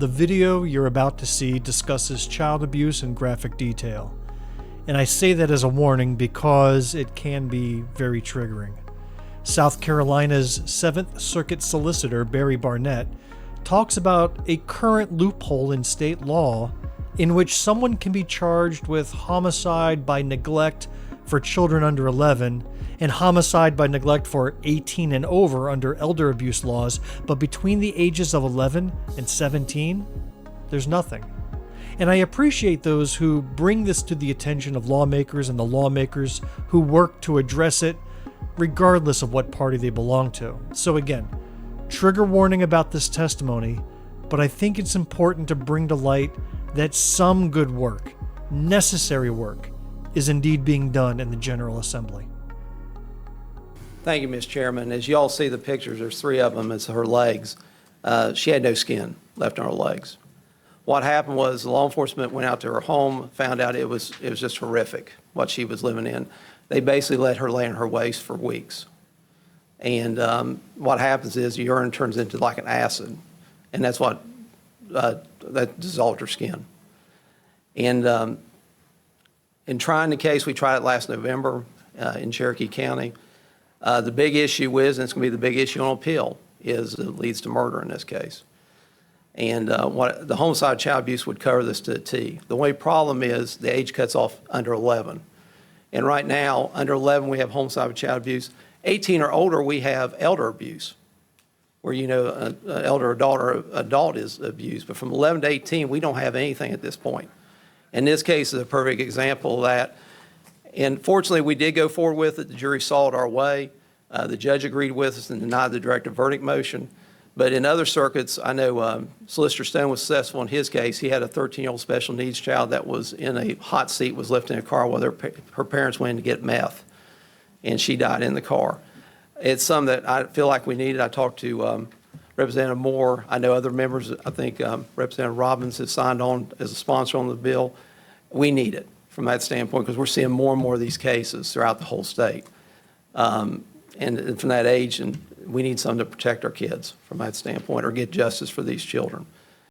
The video you're about to see discusses child abuse in graphic detail, and I say that as a warning because it can be very triggering. South Carolina's 7th Circuit Solicitor Barry Barnett talks about a current loophole in state law in which someone can be charged with homicide by neglect for children under 11 and homicide by neglect for 18 and over under elder abuse laws, but between the ages of 11 and 17, there's nothing. And I appreciate those who bring this to the attention of lawmakers and the lawmakers who work to address it, regardless of what party they belong to. So again, trigger warning about this testimony, but I think it's important to bring to light that some good work, necessary work, is indeed being done in the General Assembly. Thank you, Ms. Chairman. As you all see the pictures, there's 3 of them. It's her legs. She had no skin left on her legs. What happened was law enforcement went out to her home, found out it was just horrific what she was living in. They basically let her lay on her waist for weeks. And what happens is the urine turns into like an acid, and that's what that dissolved her skin. And in trying the case, we tried it last November in Cherokee County. The big issue is, and it's going to be the big issue on appeal, is it leads to murder in this case. And what the homicide child abuse would cover this to a T. The only problem is the age cuts off under 11. And right now, under 11, we have homicide child abuse. 18 or older, we have elder abuse, where, you know, an elder adult is abused. But from 11 to 18, we don't have anything at this point. And this case is a perfect example of that. And fortunately, we did go forward with it. The jury saw it our way. The judge agreed with us and denied the directed verdict motion. But in other circuits, I know Solicitor Stone was successful in his case. He had a 13-year-old special needs child that was in a hot seat, was left in a car while her parents went in to get meth, and she died in the car. It's something that I feel like we needed. I talked to Representative Moore. I know other members. I think Representative Robbins has signed on as a sponsor on the bill. We need it from that standpoint because we're seeing more and more of these cases throughout the whole state. And from that age, and we need something to protect our kids from that standpoint or get justice for these children.